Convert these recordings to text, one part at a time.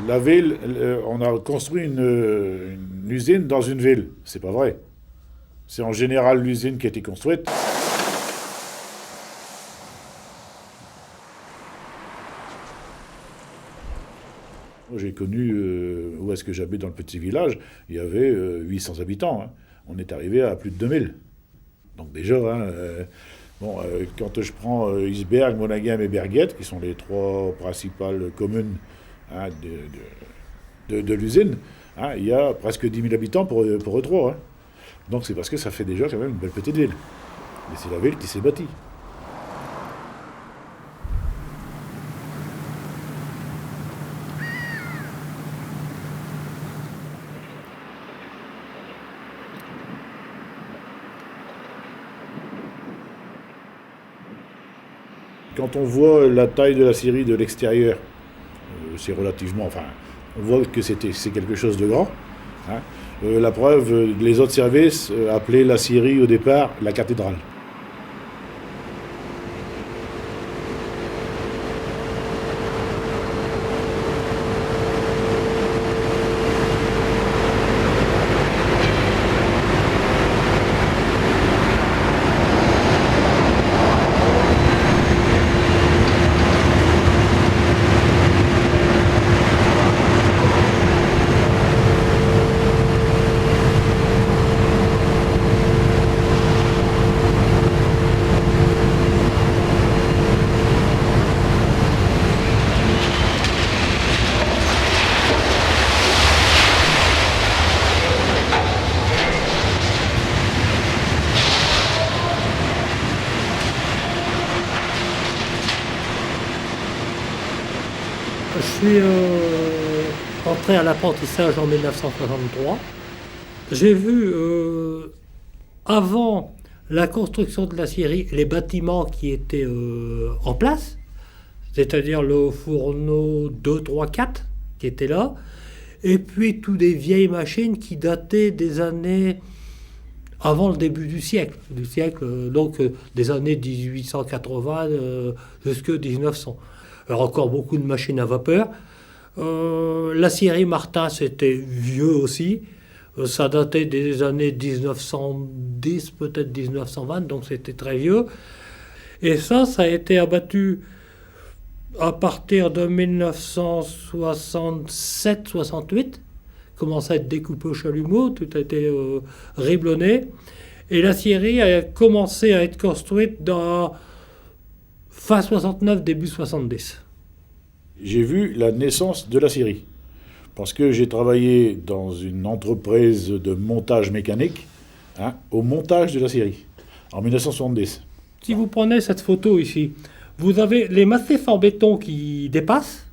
la ville, on a construit une usine dans une ville. C'est pas vrai. C'est en général l'usine qui a été construite. J'ai connu, où est-ce que j'habite dans le petit village, il y avait 800 habitants. Hein. On est arrivé à plus de 2000. Donc déjà, hein, quand je prends Isberg, Monaghem et Berguette, qui sont les trois principales communes hein, de l'usine, hein, il y a presque 10 000 habitants pour eux trois. Hein. Donc c'est parce que ça fait déjà quand même une belle petite ville. Et c'est la ville qui s'est bâtie. Quand on voit la taille de la scierie de l'extérieur, c'est relativement... Enfin, on voit que c'est quelque chose de grand. Hein. La preuve, les autres services appelaient la scierie au départ la cathédrale. Je suis entré à l'apprentissage en 1963. J'ai vu, avant la construction de la scierie, les bâtiments qui étaient en place, c'est-à-dire le fourneau 2, 3, 4 qui était là, et puis toutes des vieilles machines qui dataient des années avant le début du siècle, donc des années 1880 jusqu'à 1900. Alors encore beaucoup de machines à vapeur. La scierie Martin, c'était vieux aussi. Ça datait des années 1910, peut-être 1920, donc c'était très vieux. Et ça a été abattu à partir de 1967-68. Commençait à être découpé au chalumeau, tout a été riblonné. Et la scierie a commencé à être construite dans fin 69, début 70. J'ai vu la naissance de la scierie. Parce que j'ai travaillé dans une entreprise de montage mécanique, hein, au montage de la scierie, en 1970. Si vous prenez cette photo ici, vous avez les massifs en béton qui dépassent,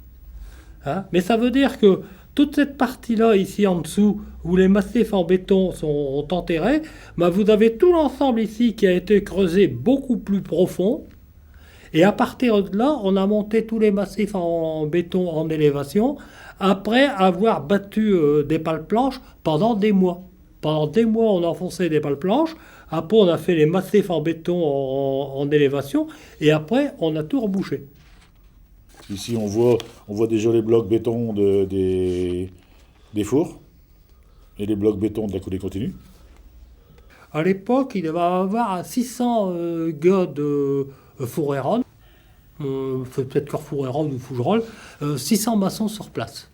hein, mais ça veut dire que toute cette partie-là, ici en dessous, où les massifs en béton sont enterrés, bah vous avez tout l'ensemble ici qui a été creusé beaucoup plus profond. Et à partir de là, on a monté tous les massifs en béton en élévation, après avoir battu des pales planches pendant des mois. Pendant des mois, on a enfoncé des pales planches, après on a fait les massifs en béton en élévation, et après on a tout rebouché. Ici, on voit déjà les blocs béton des fours et les blocs béton de la coulée continue. À l'époque, il devait y avoir 600 gars de Foureyron, peut-être Corfoureiron ou Fougerolles, 600 maçons sur place.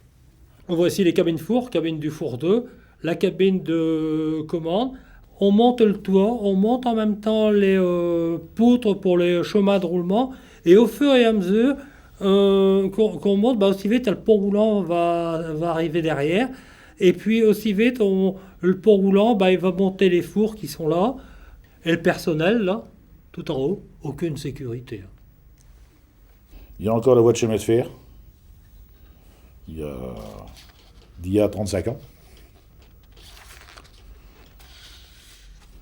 On voit ici les cabines four, cabine du four 2, la cabine de commande. On monte le toit, on monte en même temps les poutres pour les chemins de roulement, et au fur et à mesure qu'on monte, bah aussi vite le pont roulant va arriver derrière, et puis aussi vite le pont roulant, bah, il va monter les fours qui sont là, et le personnel là, tout en haut, aucune sécurité. Il y a encore la voie de chemin de fer, d'il y a 35 ans.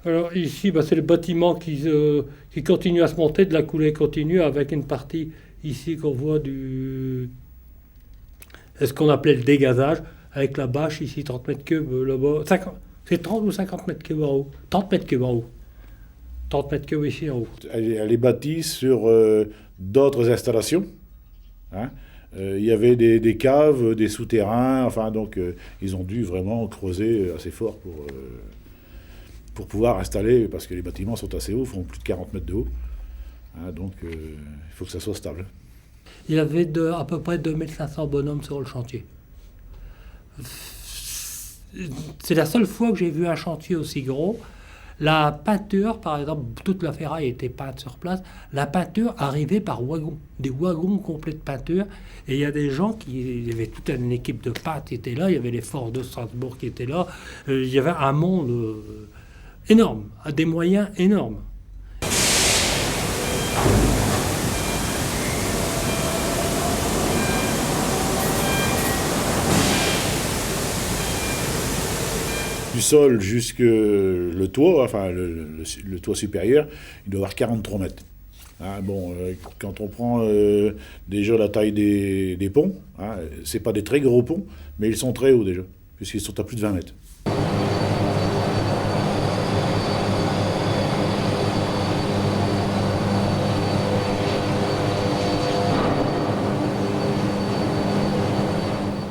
Alors ici, bah, c'est le bâtiment qui continue à se monter, de la coulée continue, avec une partie ici qu'on voit c'est ce qu'on appelait le dégazage, avec la bâche ici, 30 mètres cubes là-bas. C'est 30 ou 50 mètres cubes en haut. 30 mètres cubes en haut. 30 mètres cubes ici en haut. Elle est bâtie sur d'autres installations, hein, Il y avait des caves, des souterrains, enfin donc ils ont dû vraiment creuser assez fort pour pouvoir installer, parce que les bâtiments sont assez hauts, font plus de 40 mètres de haut. Hein, donc il faut que ça soit stable. Il y avait à peu près 2500 bonhommes sur le chantier. C'est la seule fois que j'ai vu un chantier aussi gros. La peinture, par exemple, toute la ferraille était peinte sur place. La peinture arrivait par wagons, des wagons complets de peinture. Et il y a des gens il y avait toute une équipe de peintres qui était là. Il y avait les forts de Strasbourg qui étaient là. Il y avait un monde énorme, à des moyens énormes. Du sol jusque le toit, enfin le toit supérieur, il doit avoir 43 mètres. Hein, bon, quand on prend déjà la taille des ponts, hein, c'est pas des très gros ponts, mais ils sont très hauts déjà, puisqu'ils sont à plus de 20 mètres.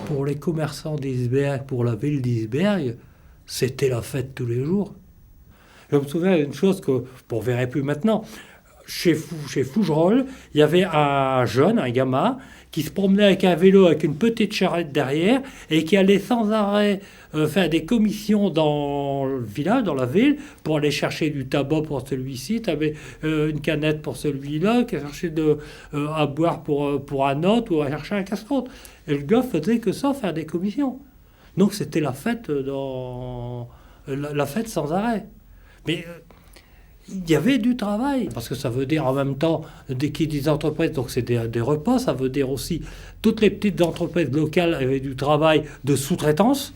Pour les commerçants d'Isberg, pour la ville d'Isberg, c'était la fête tous les jours. Je me souviens d'une chose que on ne verrait plus maintenant. Chez Fougerolles, il y avait un jeune, un gamin, qui se promenait avec un vélo avec une petite charrette derrière et qui allait sans arrêt faire des commissions dans le village, dans la ville, pour aller chercher du tabac pour celui-ci, tu avais une canette pour celui-là, qui cherchait à boire pour un autre ou à chercher un casse-croûte. Et le gars faisait que ça, faire des commissions. Donc c'était la fête la fête sans arrêt. Mais il y avait du travail, parce que ça veut dire en même temps, dès qu'il dit entreprises, donc c'est des repas, ça veut dire aussi toutes les petites entreprises locales avaient du travail de sous-traitance,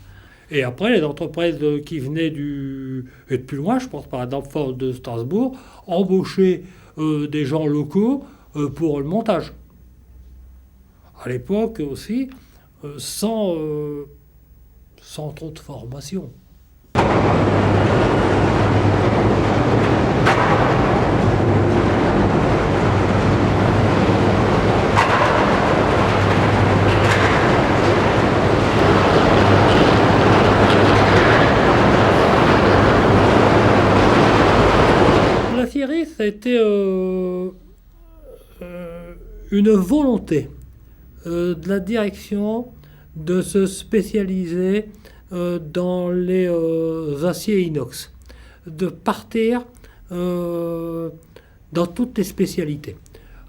et après les entreprises qui venaient et de plus loin, je pense par exemple Fort de Strasbourg, embauchaient des gens locaux pour le montage. À l'époque aussi, sans trop de formation. La scierie, ça a été une volonté de la direction de se spécialiser dans les aciers inox, de partir dans toutes les spécialités.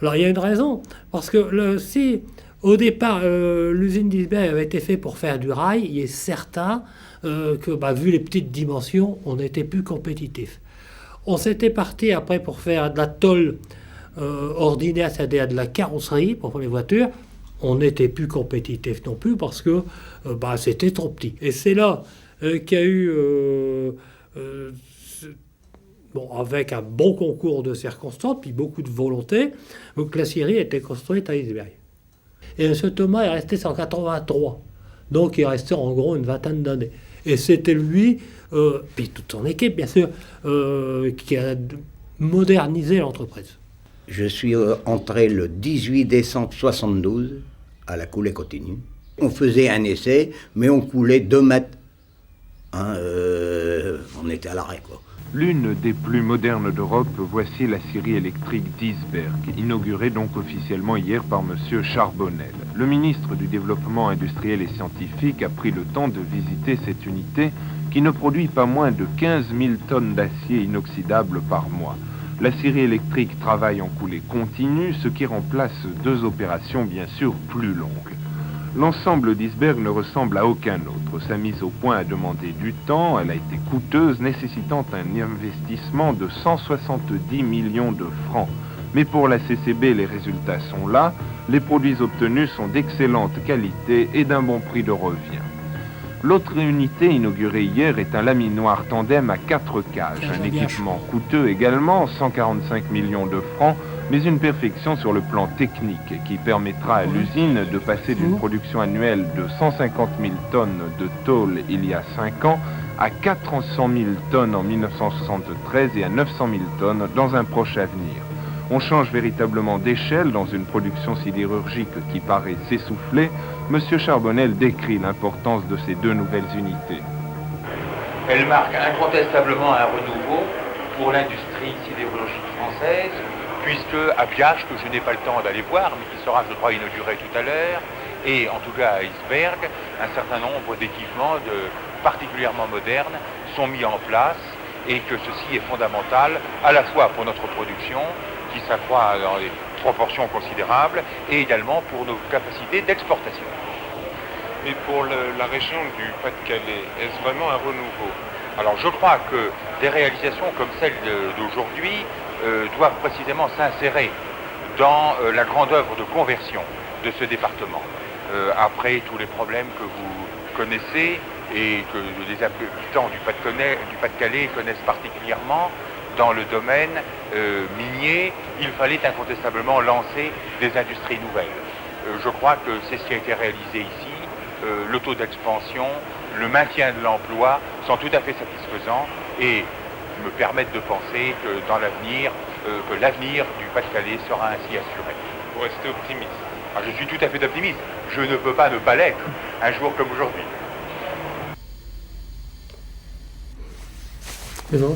Alors il y a une raison, parce que si au départ l'usine d'Isberg avait été faite pour faire du rail, il est certain que vu les petites dimensions, on n'était plus compétitif. On s'était parti après pour faire de la tôle ordinaire, c'est-à-dire de la carrosserie pour les voitures. On n'était plus compétitif non plus parce que c'était trop petit. Et c'est là qu'il y a eu, avec un bon concours de circonstances, puis beaucoup de volonté, donc la scierie était construite à Isberg. Et M. Thomas est resté 183. Donc il est resté en gros une vingtaine d'années. Et c'était lui, puis toute son équipe bien sûr, qui a modernisé l'entreprise. Je suis entré le 18 décembre 72 à la coulée continue. On faisait un essai, mais on coulait 2 mètres. On était à l'arrêt, quoi. L'une des plus modernes d'Europe, voici la scierie électrique d'Isberg, inaugurée donc officiellement hier par M. Charbonnel. Le ministre du Développement industriel et scientifique a pris le temps de visiter cette unité qui ne produit pas moins de 15 000 tonnes d'acier inoxydable par mois. La scierie électrique travaille en coulée continue, ce qui remplace 2 opérations bien sûr plus longues. L'ensemble d'Isberg ne ressemble à aucun autre. Sa mise au point a demandé du temps, elle a été coûteuse, nécessitant un investissement de 170 millions de francs. Mais pour la CCB, les résultats sont là, les produits obtenus sont d'excellente qualité et d'un bon prix de revient. L'autre unité inaugurée hier est un laminoir tandem à 4 cages, un équipement coûteux également, 145 millions de francs, mais une perfection sur le plan technique qui permettra à l'usine de passer d'une production annuelle de 150 000 tonnes de tôle il y a 5 ans à 400 000 tonnes en 1973 et à 900 000 tonnes dans un proche avenir. On change véritablement d'échelle dans une production sidérurgique qui paraît s'essouffler. Monsieur Charbonnel décrit l'importance de ces deux nouvelles unités. Elle marque incontestablement un renouveau pour l'industrie sidérurgique française, puisque à Biache, que je n'ai pas le temps d'aller voir, mais qui sera, je crois, inauguré tout à l'heure, et en tout cas à Iceberg, un certain nombre d'équipements particulièrement modernes sont mis en place, et que ceci est fondamental à la fois pour notre production, qui s'accroît dans des proportions considérables, et également pour nos capacités d'exportation. Et pour la région du Pas-de-Calais, est-ce vraiment un renouveau? Alors je crois que des réalisations comme celle d'aujourd'hui doivent précisément s'insérer dans la grande œuvre de conversion de ce département. Après tous les problèmes que vous connaissez et que les habitants du Pas-de-Calais connaissent particulièrement dans le domaine minier, il fallait incontestablement lancer des industries nouvelles. Je crois que c'est ce qui a été réalisé ici. Le taux d'expansion, le maintien de l'emploi sont tout à fait satisfaisants et me permettent de penser que dans l'avenir, que l'avenir du Pas-de-Calais sera ainsi assuré. Vous restez optimiste? Je suis tout à fait optimiste. Je ne peux pas ne pas l'être un jour comme aujourd'hui. C'est vrai.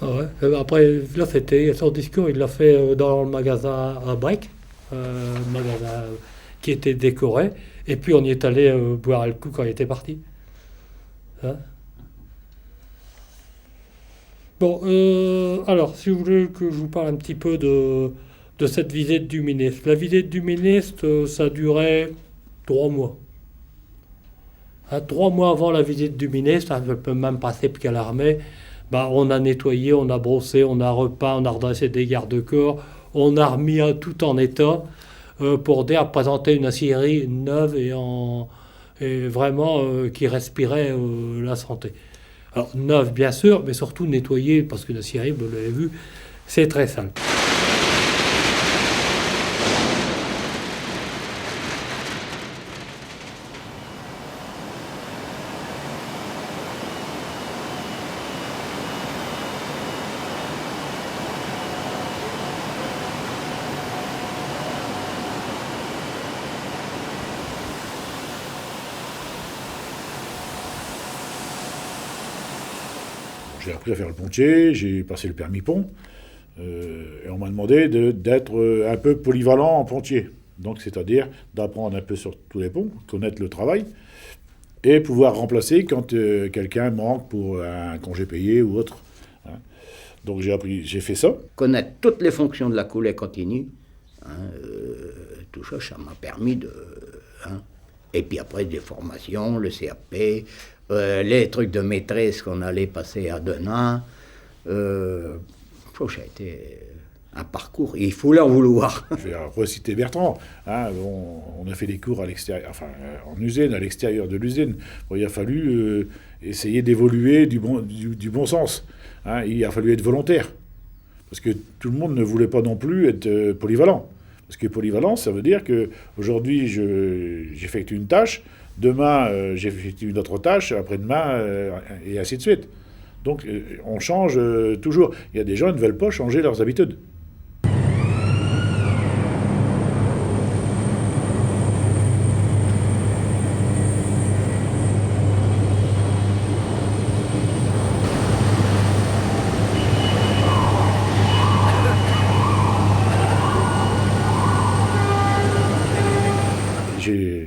Ah ouais. Après, là, c'était son discours, il l'a fait dans le magasin à Brec, magasin qui était décoré. Et puis on y est allé boire le coup quand il était parti. Hein? Bon, alors, si vous voulez que je vous parle un petit peu de cette visite du ministre. La visite du ministre, ça durait 3 mois. 3 mois avant la visite du ministre, ça peut même passer qu'à l'armée, on a nettoyé, on a brossé, on a repeint, on a redressé des garde-corps, on a remis tout en état pour présenter une aciérie neuve et vraiment qui respirait la santé. Alors neuve bien sûr, mais surtout nettoyée, parce que l'aciérie, vous l'avez vu, c'est très sale. J'ai appris à faire le pontier, j'ai passé le permis pont, et on m'a demandé d'être un peu polyvalent en pontier. Donc, c'est-à-dire d'apprendre un peu sur tous les ponts, connaître le travail, et pouvoir remplacer quand quelqu'un manque pour un congé payé ou autre. Hein. Donc, j'ai fait ça. Connaître toutes les fonctions de la coulée continue, tout ça, ça m'a permis de... Et puis après, des formations, le CAP, les trucs de maîtrise qu'on allait passer à Denain. Ça a été un parcours, il faut leur vouloir. Je vais reciter Bertrand. On a fait des cours à l'extérieur, en usine, à l'extérieur de l'usine. Il a fallu essayer d'évoluer du bon sens. Il a fallu être volontaire. Parce que tout le monde ne voulait pas non plus être polyvalent. Parce que polyvalent, ça veut dire qu'aujourd'hui, j'effectue une tâche, demain, j'effectue une autre tâche, après-demain, et ainsi de suite. Donc, on change toujours. Il y a des gens qui ne veulent pas changer leurs habitudes.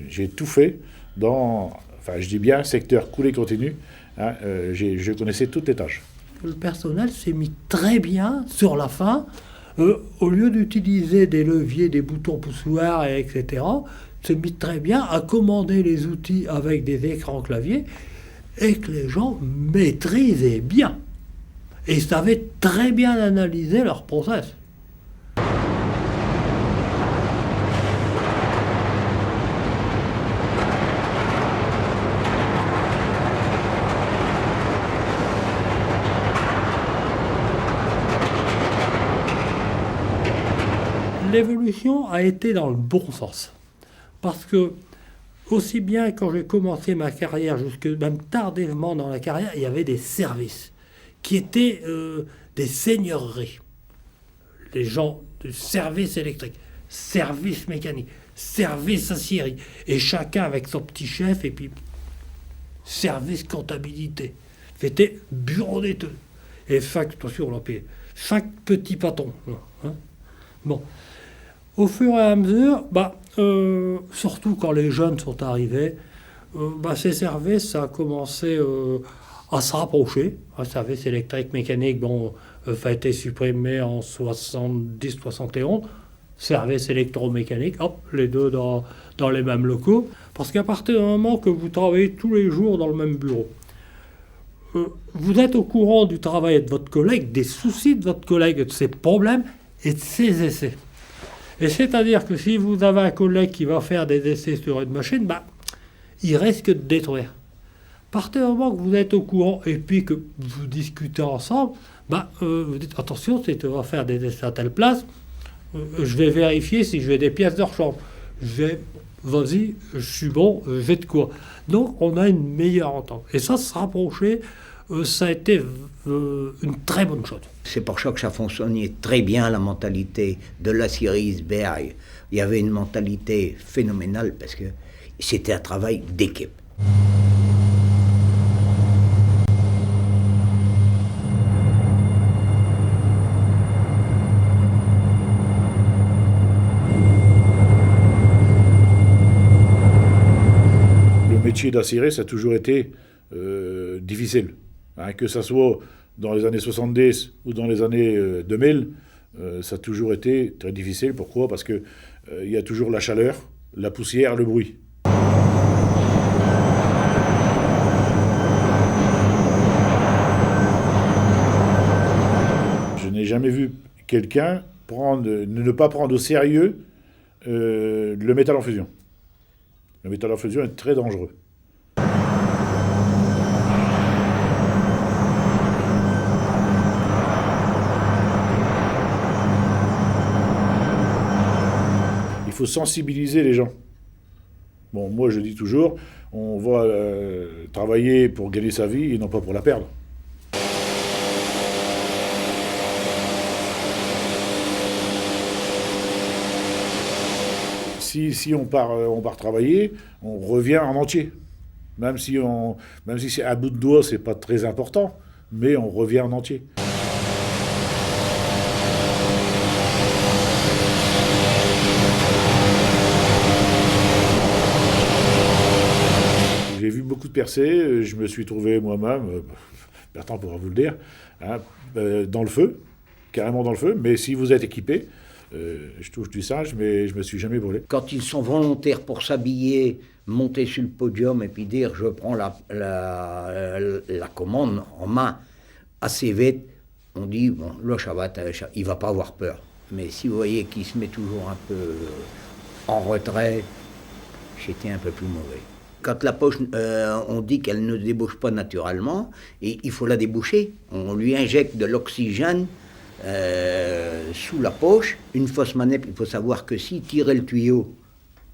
J'ai tout fait je dis bien secteur coulée continue. Je connaissais toutes les tâches. Le personnel s'est mis très bien sur la fin. Au lieu d'utiliser des leviers, des boutons poussoirs, etc., s'est mis très bien à commander les outils avec des écrans claviers et que les gens maîtrisaient bien. Et savaient très bien analyser leur process. L'évolution a été dans le bon sens. Parce que, aussi bien quand j'ai commencé ma carrière, jusque même tardivement dans la carrière, il y avait des services qui étaient des seigneuries. les gens du service électrique, service mécanique, service aciérie, et chacun avec son petit chef, et puis service comptabilité. C'était bureau d'études. Et attention, on l'a payé. 5 petits patons. Hein. Bon. Au fur et à mesure, surtout quand les jeunes sont arrivés, ces services, ça a commencé à se rapprocher. Un service électrique mécanique, ça a été supprimé en 70-71. Service électromécanique, hop, les deux dans les mêmes locaux. Parce qu'à partir du moment que vous travaillez tous les jours dans le même bureau, vous êtes au courant du travail de votre collègue, des soucis de votre collègue, de ses problèmes et de ses essais. Et c'est-à-dire que si vous avez un collègue qui va faire des essais sur une machine, il risque de détruire. À partir du moment que vous êtes au courant et puis que vous discutez ensemble, vous dites attention, si tu vas faire des essais à telle place, je vais vérifier si j'ai des pièces de rechange. Vas-y, je suis bon, j'ai de quoi. Donc on a une meilleure entente. Et ça, se rapprocher, ça a été une très bonne chose. C'est pour ça que ça fonctionnait très bien, la mentalité de l'aciérie Isberg. Il y avait une mentalité phénoménale parce que c'était un travail d'équipe. Le métier d'aciérie, ça a toujours été difficile. Que ce soit dans les années 70 ou dans les années 2000, ça a toujours été très difficile. Pourquoi ? Parce qu'il y a toujours la chaleur, la poussière, le bruit. Je n'ai jamais vu quelqu'un ne pas prendre au sérieux le métal en fusion. Le métal en fusion est très dangereux. Il faut sensibiliser les gens. Bon, moi je dis toujours, on va travailler pour gagner sa vie et non pas pour la perdre. Si on part travailler, on revient en entier. Même si c'est à bout de doigt, c'est pas très important, mais on revient en entier. J'ai vu beaucoup de percées, je me suis trouvé moi-même, Bertrand pourra vous le dire, dans le feu, carrément dans le feu, mais si vous êtes équipé, je touche du singe, mais je me suis jamais brûlé. Quand ils sont volontaires pour s'habiller, monter sur le podium et puis dire je prends la commande en main assez vite, on dit bon là il va pas avoir peur. Mais si vous voyez qu'il se met toujours un peu en retrait, j'étais un peu plus mauvais. Quand la poche, on dit qu'elle ne débouche pas naturellement, et il faut la déboucher. On lui injecte de l'oxygène sous la poche. Une fausse manip, il faut savoir que s'il tirait le tuyau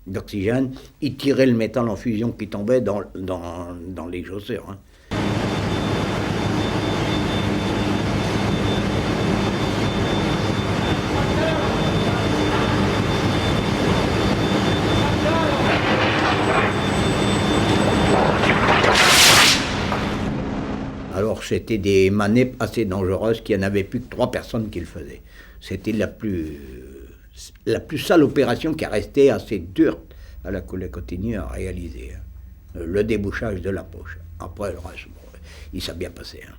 d'oxygène, il tirait le métal en fusion qui tombait dans les chaussures. Hein. Alors c'était des manips assez dangereuses qui n'avaient plus que 3 personnes qui le faisaient. C'était la plus sale opération qui a resté assez dure à la Coulée continue à réaliser. Hein. Le débouchage de la poche. Après le reste, il s'est bien passé. Hein.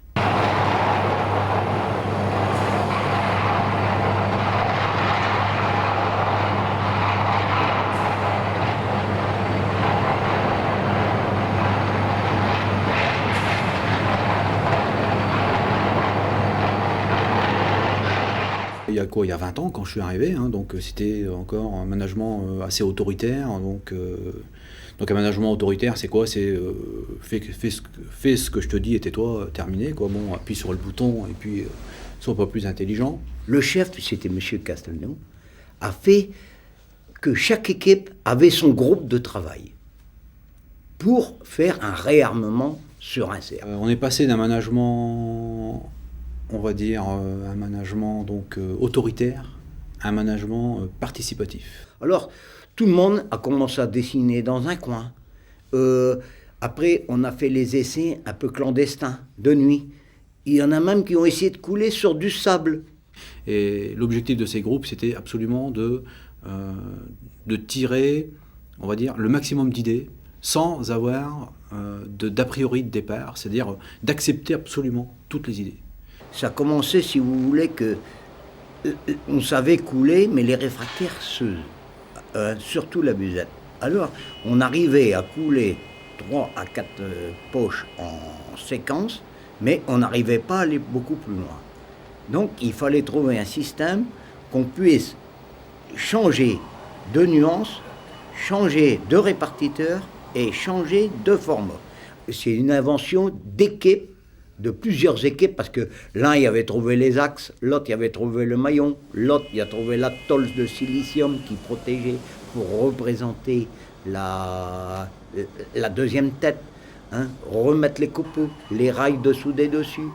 Il y a 20 ans quand je suis arrivé, hein, donc c'était encore un management assez autoritaire. Donc un management autoritaire, c'est quoi ? C'est fais ce que je te dis et tais-toi, terminé. Quoi. Bon, appuie sur le bouton et puis sois pas plus intelligent. Le chef, c'était M. Castelnau, a fait que chaque équipe avait son groupe de travail pour faire un réarmement sur un cerf. On est passé d'un management on va dire, un management donc autoritaire, un management participatif. Alors, tout le monde a commencé à dessiner dans un coin. Après, on a fait les essais un peu clandestins, de nuit. Il y en a même qui ont essayé de couler sur du sable. Et l'objectif de ces groupes, c'était absolument de tirer, on va dire, le maximum d'idées sans avoir d'a priori de départ, c'est-à-dire d'accepter absolument toutes les idées. Ça a commencé, si vous voulez, que on savait couler, mais les réfractaires, surtout la musette. Alors, on arrivait à couler 3 à 4 poches en séquence, mais on n'arrivait pas à aller beaucoup plus loin. Donc, il fallait trouver un système qu'on puisse changer de nuance, changer de répartiteur et changer de format. C'est une invention d'équipe, de plusieurs équipes, parce que l'un y avait trouvé les axes, l'autre y avait trouvé le maillon, l'autre y a trouvé la tôle de silicium qui protégeait pour représenter la deuxième tête, hein, remettre les copeaux, les rails dessous des dessus.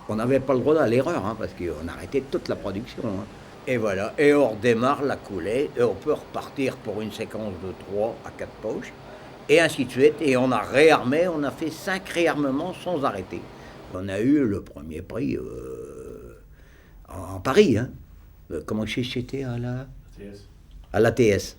On n'avait pas le droit à l'erreur, hein, parce qu'on arrêtait toute la production. Hein. Et voilà, et on redémarre la coulée, et on peut repartir pour une séquence de 3 à 4 poches, et ainsi de suite. Et on a réarmé, on a fait 5 réarmements sans arrêter. On a eu le premier prix en Paris. Hein. Comment c'était à la TS. À la TS.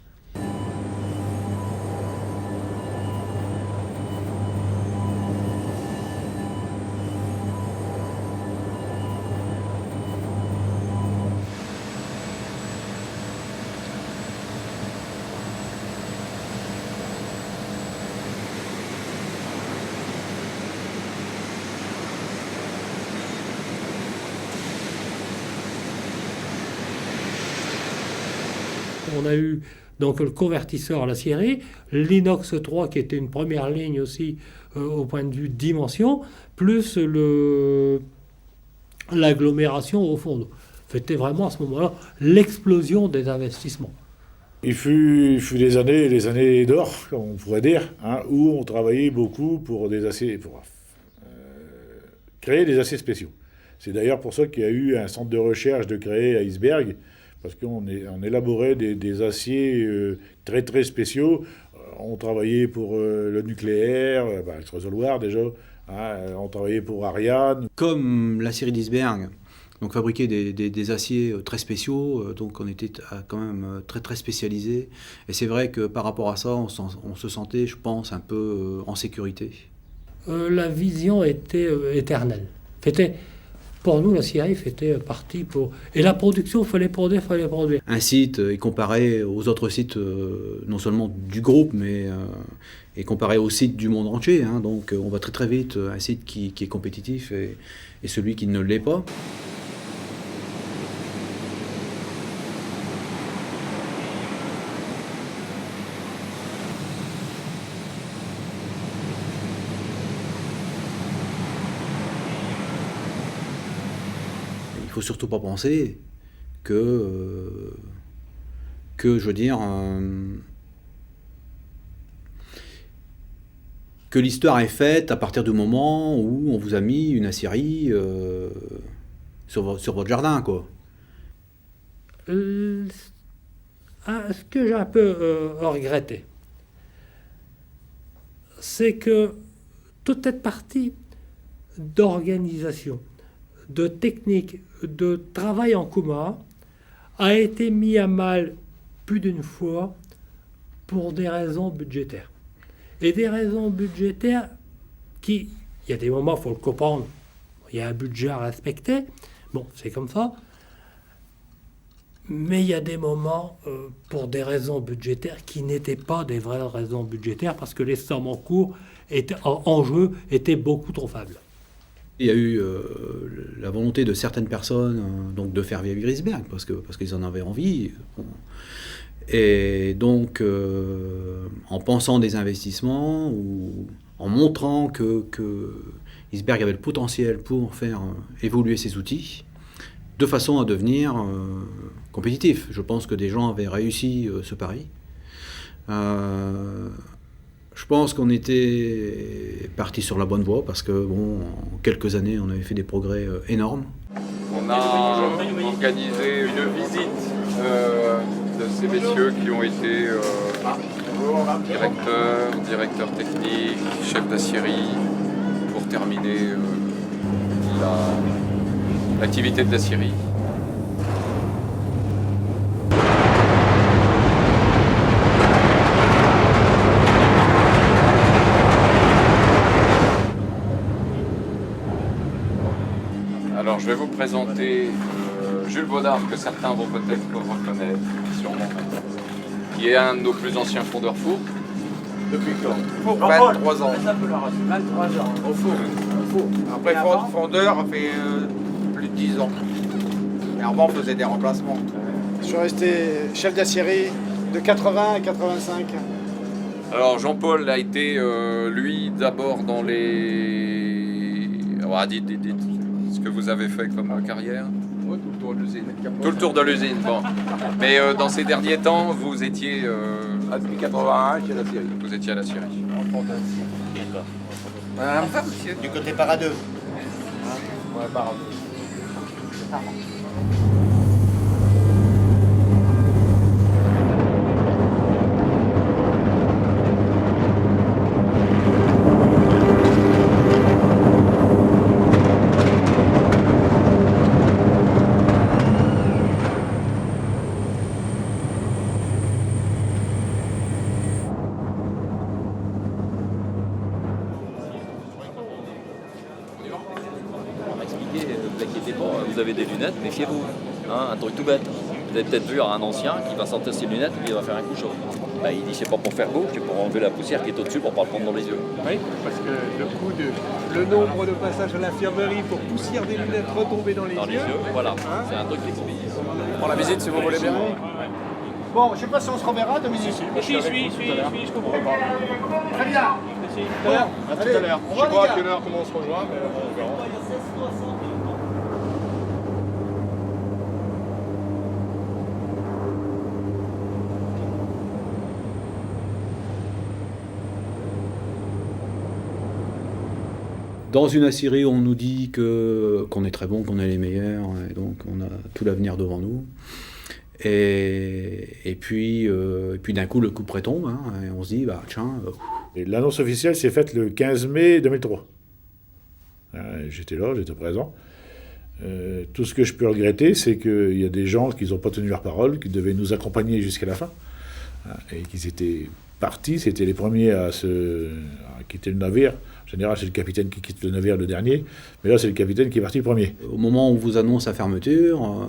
On a eu donc le convertisseur à l'acierie, l'inox 3 qui était une première ligne aussi au point de vue dimension, plus l'agglomération au fond. C'était vraiment à ce moment-là l'explosion des investissements. Il fut les années d'or, comme on pourrait dire, hein, où on travaillait beaucoup pour créer des aciers spéciaux. C'est d'ailleurs pour ça qu'il y a eu un centre de recherche de créer à Iceberg, parce qu'on élaborait des aciers très très spéciaux. On travaillait pour le nucléaire, le Trésor déjà, hein, on travaillait pour Ariane. Comme la série d'Iceberg, donc fabriquait des aciers très spéciaux, donc on était quand même très très spécialisé. Et c'est vrai que par rapport à ça, on se sentait, je pense, un peu en sécurité. La vision était éternelle. Pour nous, la CIF était partie pour... Et la production, il fallait produire. Un site est comparé aux autres sites, non seulement du groupe, mais est comparé aux sites du monde entier. Hein, donc on va très très vite, un site qui est compétitif et celui qui ne l'est pas. Il ne faut surtout pas penser que je veux dire, que l'histoire est faite à partir du moment où on vous a mis une aciérie sur votre jardin, quoi. Ce que j'ai un peu regretté, c'est que toute cette partie d'organisation, de technique, de travail en commun a été mis à mal plus d'une fois pour des raisons budgétaires. Et des raisons budgétaires il y a des moments, il faut le comprendre, il y a un budget à respecter, bon, c'est comme ça, mais il y a des moments pour des raisons budgétaires qui n'étaient pas des vraies raisons budgétaires parce que les sommes en cours, en jeu, étaient beaucoup trop faibles. Il y a eu la volonté de certaines personnes donc de faire vivre Iceberg parce qu'ils en avaient envie. Et donc, en pensant des investissements ou en montrant que Iceberg avait le potentiel pour faire évoluer ses outils, de façon à devenir compétitif. Je pense que des gens avaient réussi ce pari. Je pense qu'on était parti sur la bonne voie parce que, bon, en quelques années, on avait fait des progrès énormes. On a organisé une visite de ces messieurs qui ont été directeurs techniques, chefs d'aciérie, pour terminer l'activité de l'aciérie. Alors je vais vous présenter Jules Baudard, que certains vont peut-être reconnaître, sûrement, qui est un de nos plus anciens fondeurs four. Depuis quand 23 ans. 23 ans. Au four. Après, fondeur, a fait plus de 10 ans. Et avant, on faisait des remplacements. Je suis resté chef d'aciérie de 80 à 85. Alors Jean-Paul a été, lui, d'abord dans les... dites ce que vous avez fait comme carrière. Oui, tout le tour de l'usine. Tout le tour de l'usine, bon. Mais dans ces derniers temps, vous étiez... Depuis 81, chez l'aciérie. Vous étiez à l'aciérie. Du côté Paradeux. Ouais, Paradeux. Ne vous inquiétez pas, vous avez des lunettes, méfiez-vous. Hein, un truc tout bête. Vous avez peut-être vu un ancien qui va sortir ses lunettes et puis il va faire un coup chaud. Bah, il dit c'est pas pour faire beau, c'est pour enlever la poussière qui est au-dessus pour pas le prendre dans les yeux. Oui, parce que le nombre de passages à l'infirmerie pour poussière des lunettes retomber dans les yeux. Voilà, hein, c'est un truc qui explique. On prend la visite si vous voulez bien. Bon, je sais pas si on se reverra, Dominique. Je comprends pas. Très bien. Tout à l'heure. À tout à l'heure. Je sais pas à quelle heure comment on se rejoint, mais on verra. Dans une aciérie, on nous dit qu'on est très bon, qu'on est les meilleurs, et donc on a tout l'avenir devant nous. Et puis d'un coup, le coup près tombe, hein, et on se dit, bah tiens... Et l'annonce officielle s'est faite le 15 mai 2003. J'étais là, j'étais présent. Tout ce que je peux regretter, c'est qu'il y a des gens qui n'ont pas tenu leur parole, qui devaient nous accompagner jusqu'à la fin, et qu'ils étaient partis, c'était les premiers à quitter le navire. En général, c'est le capitaine qui quitte le navire le dernier, mais là, c'est le capitaine qui est parti le premier. Au moment où on vous annonce la fermeture,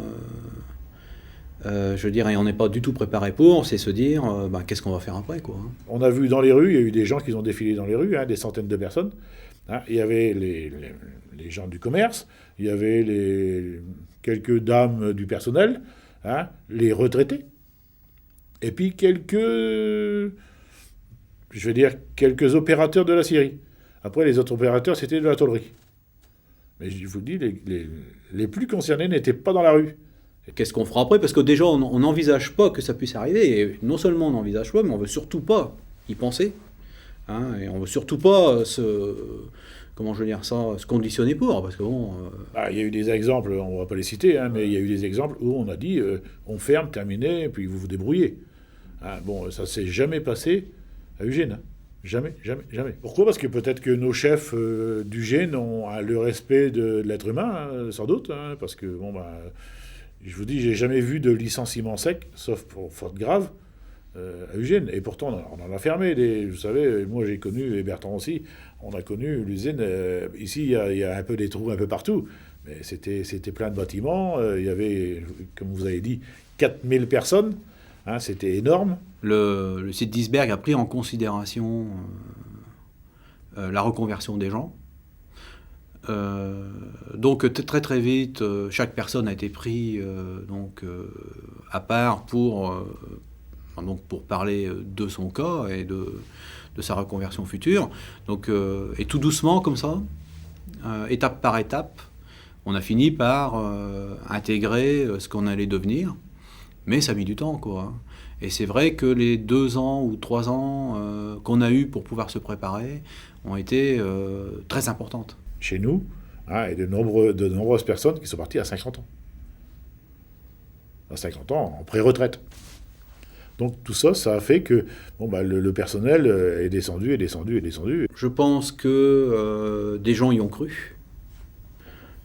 je veux dire, et on n'est pas du tout préparé pour, c'est se dire, qu'est-ce qu'on va faire après, quoi. On a vu dans les rues, il y a eu des gens qui ont défilé dans les rues, des centaines de personnes. Il y avait les gens du commerce, il y avait quelques dames du personnel, les retraités, et puis quelques opérateurs de l'aciérie. Après, les autres opérateurs, c'était de la tôlerie. Mais je vous le dis, les plus concernés n'étaient pas dans la rue. Et qu'est-ce qu'on fera après ? Parce que déjà, on n'envisage pas que ça puisse arriver. Et non seulement on n'envisage pas, mais on ne veut surtout pas y penser. Et on ne veut surtout pas se conditionner pour. Parce que bon... Il y a eu des exemples, on ne va pas les citer, mais il y a eu des exemples où on a dit on ferme, terminé, et puis vous vous débrouillez. Ça ne s'est jamais passé à Eugène. Jamais, jamais, jamais. Pourquoi ? Parce que peut-être que nos chefs du GEN ont le respect de l'être humain, sans doute. Parce que, je vous dis, j'ai jamais vu de licenciement sec, sauf pour faute grave, à Eugène. Et pourtant, on en a fermé. Vous savez, moi j'ai connu, et Bertrand aussi, on a connu l'usine. Ici, il y a un peu des trous un peu partout. Mais c'était plein de bâtiments. Il y avait, comme vous avez dit, 4000 personnes. C'était énorme. Le site d'Isberg a pris en considération la reconversion des gens. Donc très très vite, chaque personne a été prise à part pour parler de son cas et de sa reconversion future. Et tout doucement comme ça, étape par étape, on a fini par intégrer ce qu'on allait devenir. Mais ça a mis du temps, quoi. Et c'est vrai que les 2 ans ou 3 ans qu'on a eu pour pouvoir se préparer ont été très importantes. Chez nous, et de nombreuses personnes qui sont parties à 50 ans. À 50 ans, en pré-retraite. Donc tout ça, ça a fait que le personnel est descendu. Je pense que des gens y ont cru.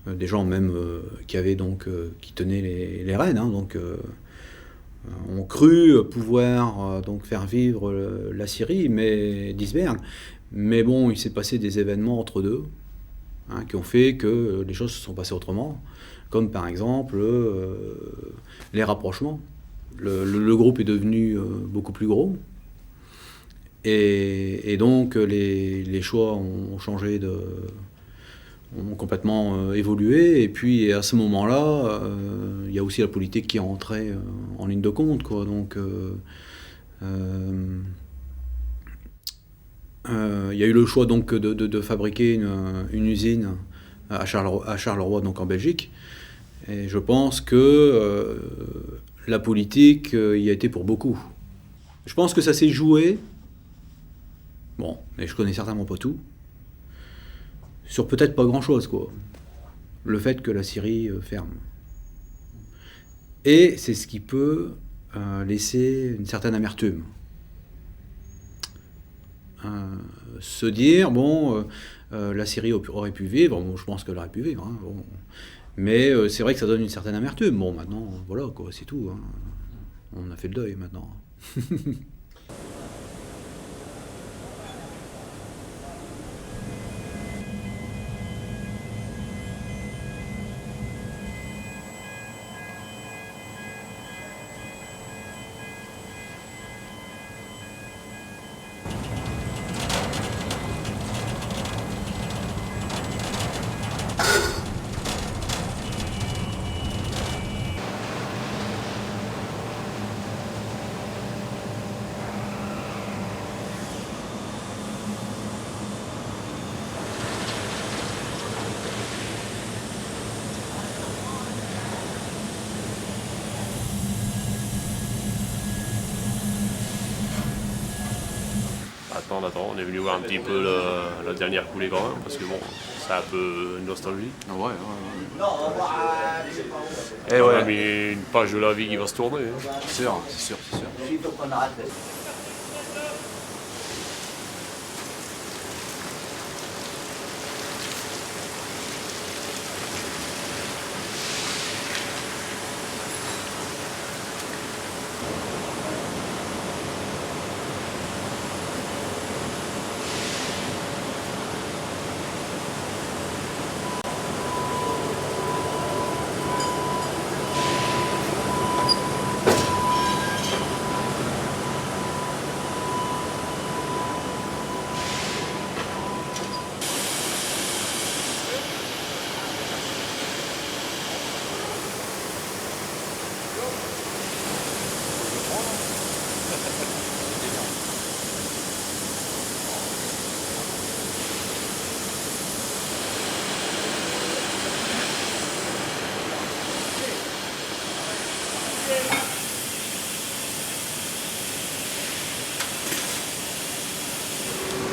Des gens même qui tenaient les rênes, ont cru pouvoir faire vivre la Syrie, d'Isbergues. Mais bon, il s'est passé des événements entre deux qui ont fait que les choses se sont passées autrement, comme par exemple les rapprochements. Le groupe est devenu beaucoup plus gros, et donc les choix ont changé, ont complètement évolué, et puis à ce moment-là, il y a aussi la politique qui est entrée en ligne de compte, quoi. Donc il y a eu le choix donc de fabriquer une usine à Charleroi, donc en Belgique, et je pense que la politique y a été pour beaucoup. Je pense que ça s'est joué, mais je connais certainement pas tout, sur peut-être pas grand-chose, quoi. Le fait que la Syrie ferme. Et c'est ce qui peut laisser une certaine amertume. Se dire, la Syrie aurait pu vivre, je pense qu'elle aurait pu vivre, mais c'est vrai que ça donne une certaine amertume. Maintenant, voilà, quoi, c'est tout. On a fait le deuil, maintenant. On est venu voir un petit peu la dernière coulée quand même, parce que c'est un peu nostalgique. Ouais. Et on a mis une page de la vie qui va se tourner. C'est sûr.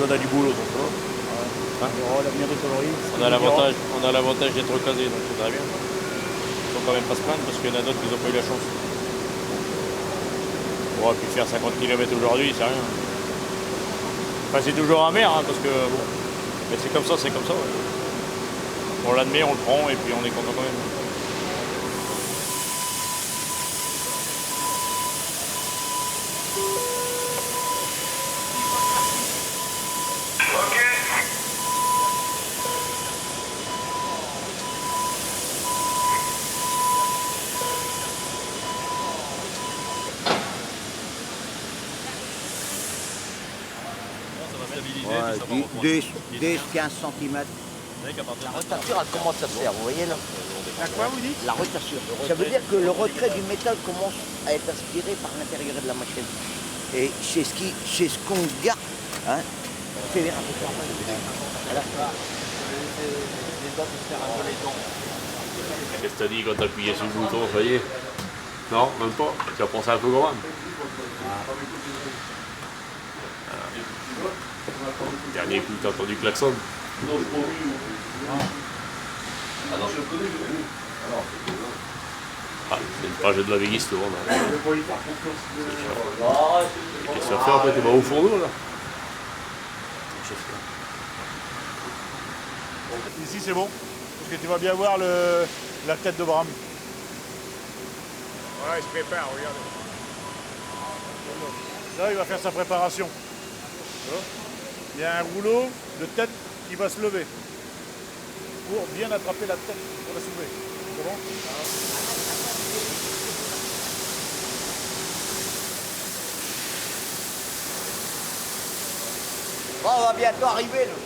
On a du boulot, donc on a l'avantage d'être casé, donc c'est très bien. Il faut quand même pas se plaindre parce qu'il y en a d'autres qui n'ont pas eu la chance. On aurait pu faire 50 km aujourd'hui, c'est rien. Enfin, c'est toujours amer, parce que mais c'est comme ça. Ouais. On l'admet, on le prend et puis on est content quand même. Ouais, 10-15 cm. La rotation, elle commence à se faire, vous voyez là? À quoi vous dites? La rotation. Ça veut dire que le retrait du métal commence à être aspiré par l'intérieur de la machine. Et c'est ce qu'on garde. Fais bien un peu ça. Voilà. Qu'est-ce que t'as dit quand t'as appuyé sur le bouton, ça y est? Non, même pas. Tu as pensé un peu quand même. Dernier coup, t'as entendu klaxon. Ah, c'est une page de la Vegas, tout le monde. Qu'est-ce que tu vas faire après? Tu vas au fourneau là? Ici c'est bon, parce que tu vas bien voir la tête de Bram. Voilà, il se prépare, regardez. Là, il va faire sa préparation. Tu vois, il y a un rouleau de tête qui va se lever pour bien attraper la tête pour la soulever. C'est bon? Bon, on va bientôt arriver, nous.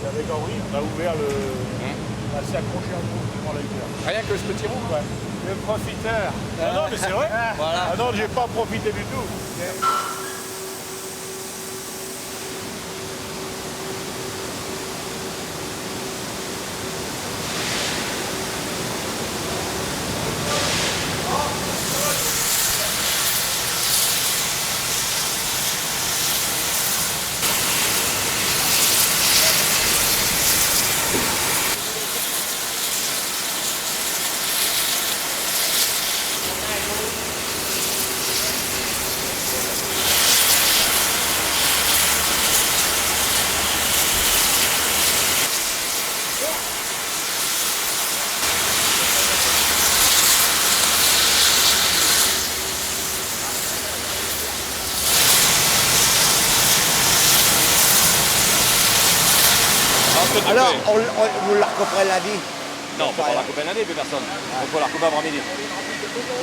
Avec Henri, on a ouvert le. On s'est accroché un peu devant la lumière. Rien que ce petit rond, quoi. Le profiteur. Non, non, mais c'est vrai. Voilà. Ah non, j'ai pas profité du tout. Alors, vous la recouperez lundi? Non, on ne peut pas la couper lundi, plus personne. On peut la couper après-midi.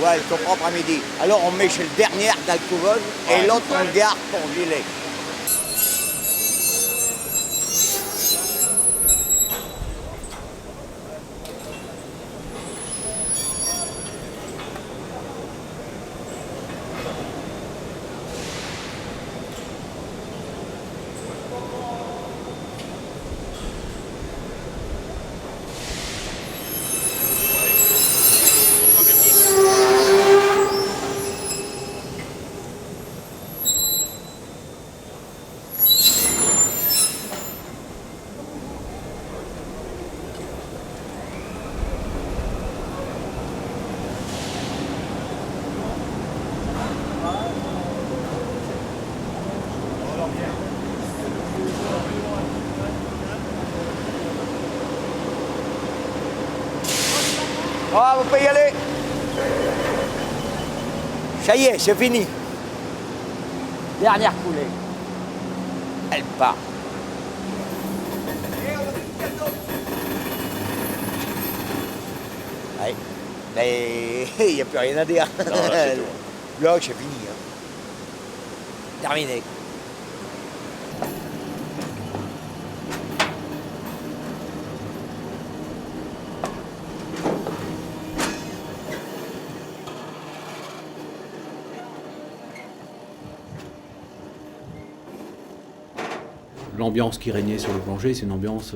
Ouais, il comprend après-midi. Alors, on met chez le dernier d'Alcoven et l'autre, on le garde pour viler. Ah, vous pouvez y aller. Ça y est, c'est fini. Dernière coulée. Elle part. Ouais. Mais il n'y a plus rien à dire. Non, là, c'est tout. Là, c'est fini. Hein. Terminé. L'ambiance qui régnait sur le plancher, c'est une ambiance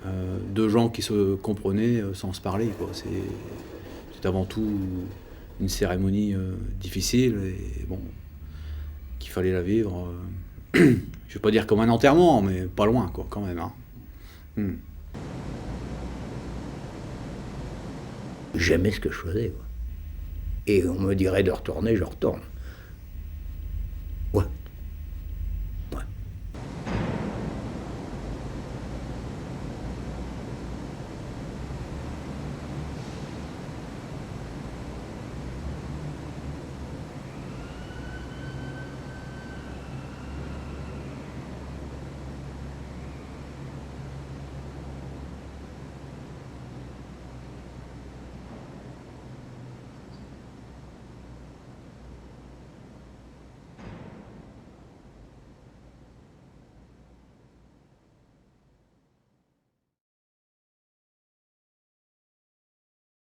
de gens qui se comprenaient sans se parler, quoi. C'est avant tout une cérémonie difficile et bon, qu'il fallait la vivre. Je ne vais pas dire comme un enterrement, mais pas loin, quoi, quand même. Hein. J'aimais ce que je faisais, quoi. Et on me dirait de retourner, je retourne.